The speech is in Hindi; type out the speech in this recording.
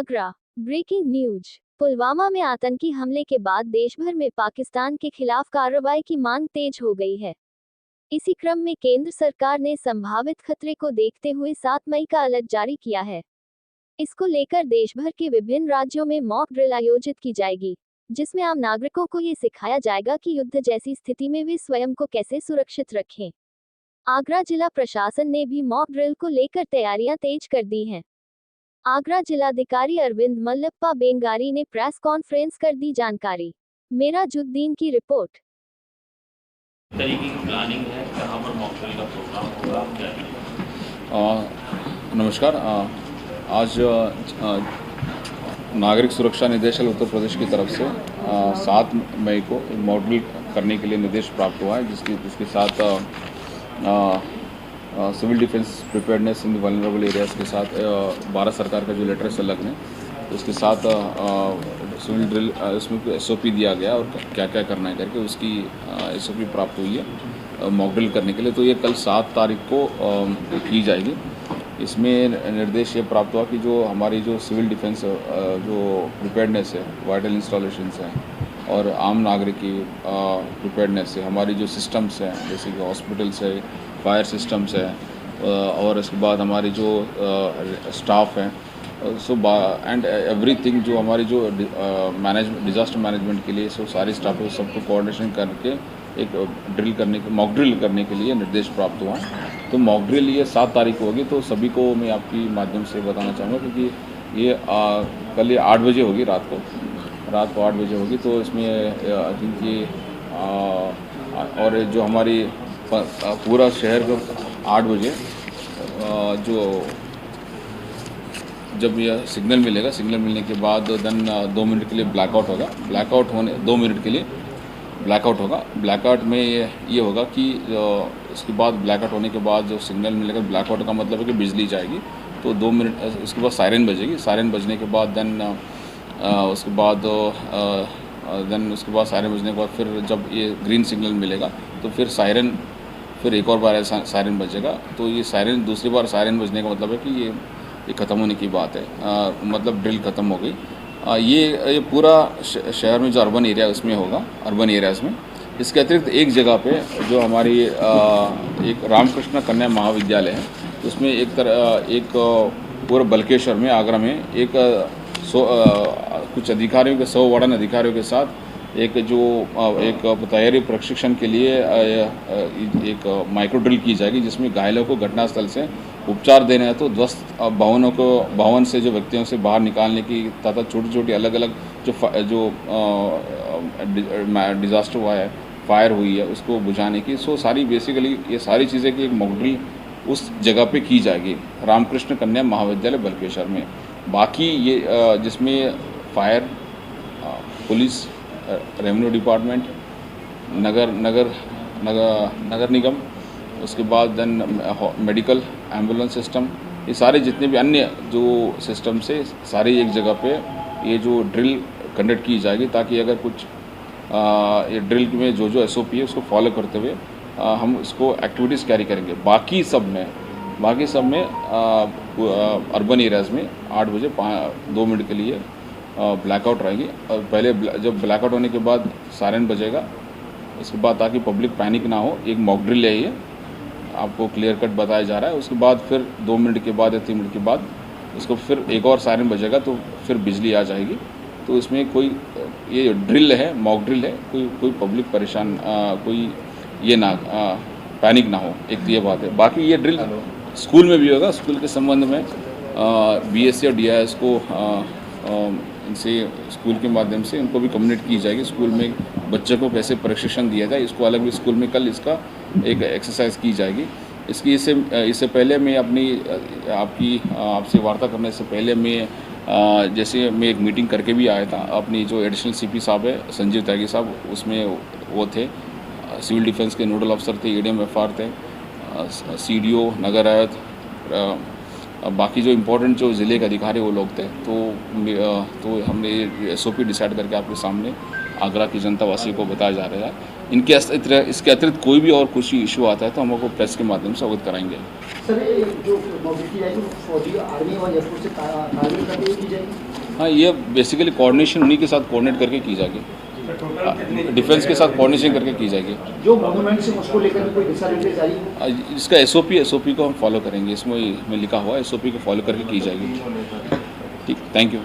आगरा। Breaking news. पुलवामा में आतंकी हमले के बाद देश भर में पाकिस्तान के खिलाफ कार्रवाई की मांग तेज हो गई है। इसी क्रम में केंद्र सरकार ने संभावित खतरे को देखते हुए 7 मई का अलर्ट जारी किया है। इसको लेकर देश भर के विभिन्न राज्यों में मॉक ड्रिल आयोजित की जाएगी, जिसमें आम नागरिकों को ये सिखाया जाएगा कि युद्ध जैसी स्थिति में वे स्वयं को कैसे सुरक्षित रखें। आगरा जिला प्रशासन ने भी मॉक ड्रिल को लेकर तैयारियां तेज कर दी हैं। आगरा जिलाधिकारी अरविंद मल्लप्पा बेंगारी ने प्रेस कॉन्फ्रेंस कर दी जानकारी। मेराजुद्दीन की रिपोर्ट। तरीके की प्लानिंग है, कहाँ पर मॉक ड्रिल का प्रोग्राम होगा, क्या? नमस्कार। आज नागरिक सुरक्षा निदेशालय उत्तर प्रदेश की तरफ से 7 मई को मॉक ड्रिल करने के लिए निर्देश प्राप्त हुआ है, जिसके साथ सिविल डिफेंस प्रिपेयर्डनेस इन वल्नरेबल एरियाज़ के साथ भारत सरकार का जो लेटर संलग्न है उसके साथ सिविल ड्रिल इसमें SOP दिया गया और क्या क्या करना है करके उसकी SOP प्राप्त हुई है मॉक ड्रिल करने के लिए। तो ये कल 7 तारीख को की जाएगी। इसमें निर्देश ये प्राप्त हुआ कि जो हमारी जो सिविल डिफेंस जो प्रिपेयर्डनेस है, वाइटल इंस्टॉलेशंस हैं और आम नागरिक की प्रिपेयर्डनेस है, हमारी जो सिस्टम्स हैं जैसे कि हॉस्पिटल्स है, फायर सिस्टम्स है और इसके बाद हमारी जो स्टाफ हैं, सो एंड एवरीथिंग जो हमारी जो डिज़ास्टर मैनेजमेंट के लिए सारी स्टाफ है सबको कोऑर्डिनेशन करके एक ड्रिल करने के मॉक ड्रिल करने के लिए निर्देश प्राप्त हुआ। तो मॉक ड्रिल ये 7 तारीख को होगी। तो सभी को मैं आपकी माध्यम से बताना चाहूँगा क्योंकि ये कल ये 8 बजे होगी, रात को 8 बजे होगी। तो इसमें आई थिंक ये और जो हमारी पूरा शहर को 8 बजे जो जब यह सिग्नल मिलेगा, सिग्नल मिलने के बाद देन 2 मिनट के लिए ब्लैकआउट होगा। ब्लैकआउट होने 2 मिनट के लिए ब्लैकआउट होगा। ब्लैकआउट में ये होगा कि इसके बाद ब्लैकआउट होने के बाद जो सिग्नल मिलेगा, ब्लैकआउट का मतलब है कि बिजली जाएगी। तो 2 मिनट उसके बाद सायरन बजेगी। सायरन बजने के बाद देन उसके बाद सायरन बजने के बाद फिर जब ये ग्रीन सिग्नल मिलेगा तो फिर एक और बार सायरन बजेगा। तो ये सायरन दूसरी बार सायरन बजने का मतलब है कि ये ख़त्म होने की बात है, मतलब ड्रिल ख़त्म हो गई। ये पूरा शहर में जो अर्बन एरिया उसमें होगा, अर्बन एरियाज़ में। इसके अतिरिक्त एक जगह पे जो हमारी एक रामकृष्ण कन्या महाविद्यालय है, उसमें एक पूरा बल्केश्वर में, आगरा में एक कुछ अधिकारियों के 100 वार्डन अधिकारियों के साथ एक तैयारी प्रशिक्षण के लिए एक माइक्रो ड्रिल की जाएगी, जिसमें घायलों को घटनास्थल से उपचार देना है तो ध्वस्त भवन से जो व्यक्तियों से बाहर निकालने की तथा छोटी छोटी अलग अलग जो डिज़ास्टर हुआ है, फायर हुई है, उसको बुझाने की। सारी बेसिकली ये सारी चीज़ें की एक मॉक ड्रिल उस जगह पे की जाएगी, रामकृष्ण कन्या महाविद्यालय बल्केश्वर में। बाकी ये जिसमें फायर, पुलिस, रेवेन्यू डिपार्टमेंट, नगर निगम, उसके बाद देन मेडिकल एम्बुलेंस सिस्टम, ये सारे जितने भी अन्य जो सिस्टम से सारी एक जगह पे ये जो ड्रिल कंडक्ट की जाएगी, ताकि अगर कुछ ये ड्रिल में जो SOP है उसको फॉलो करते हुए हम इसको एक्टिविटीज़ कैरी करेंगे। बाकी सब में अर्बन एरियाज़ में 8 बजे 2 मिनट के लिए ब्लैकआउट रहेगी। और पहले जब ब्लैकआउट होने के बाद सायरन बजेगा, उसके बाद ताकि पब्लिक पैनिक ना हो, एक मॉक ड्रिल है ये, आपको क्लियर कट बताया जा रहा है। उसके बाद फिर 2 मिनट के बाद या 3 मिनट के बाद उसको फिर एक और सायरन बजेगा तो फिर बिजली आ जाएगी। तो इसमें कोई ये ड्रिल है, मॉक ड्रिल है, कोई पब्लिक परेशान कोई ये ना पैनिक ना हो, एक ये बात है। बाकी ये ड्रिल स्कूल में भी होगा। स्कूल के संबंध में BSc और DIS को इनसे स्कूल के माध्यम से इनको भी कम्युनिकेट की जाएगी। स्कूल में बच्चों को कैसे प्रशिक्षण दिया जाए, इसको अलग भी स्कूल में कल इसका एक एक्सरसाइज की जाएगी। इससे पहले मैं आपसे वार्ता करने से पहले जैसे मैं एक मीटिंग करके भी आया था। अपनी जो एडिशनल CP साहब है, संजीव त्यागी साहब, उसमें वो थे, सिविल डिफेंस के नोडल अफसर थे, ADM FR थे, CDO नगर आयुक्त, बाकी जो इम्पोर्टेंट जो ज़िले के अधिकारी वो लोग थे। तो हमने SOP डिसाइड करके आपके सामने आगरा की जनता वासियों को बताया जा रहा है। इसके अतिरिक्त कोई भी और कुछ इशू आता है तो हम आपको प्रेस के माध्यम से अवगत कराएंगे। सर ये जो नौकरी की जाएगी फौजी आर्मी और एयरफोर्स से तालमेल करके ही की जाएगी? हाँ, ये बेसिकली कोऑर्डिनेशन उन्हीं के साथ कोऑर्डिनेट करके की जाएगी, डिफेंस के साथ कोऑर्डिनेशन करके की जाएगी। जो मॉन्यूमेंट्स है उसको लेकर कोई दिशा निर्देश जारी? इसका एसओपी को हम फॉलो करेंगे, इसमें लिखा हुआ है एसओपी को फॉलो करके की जाएगी। ठीक, थैंक यू।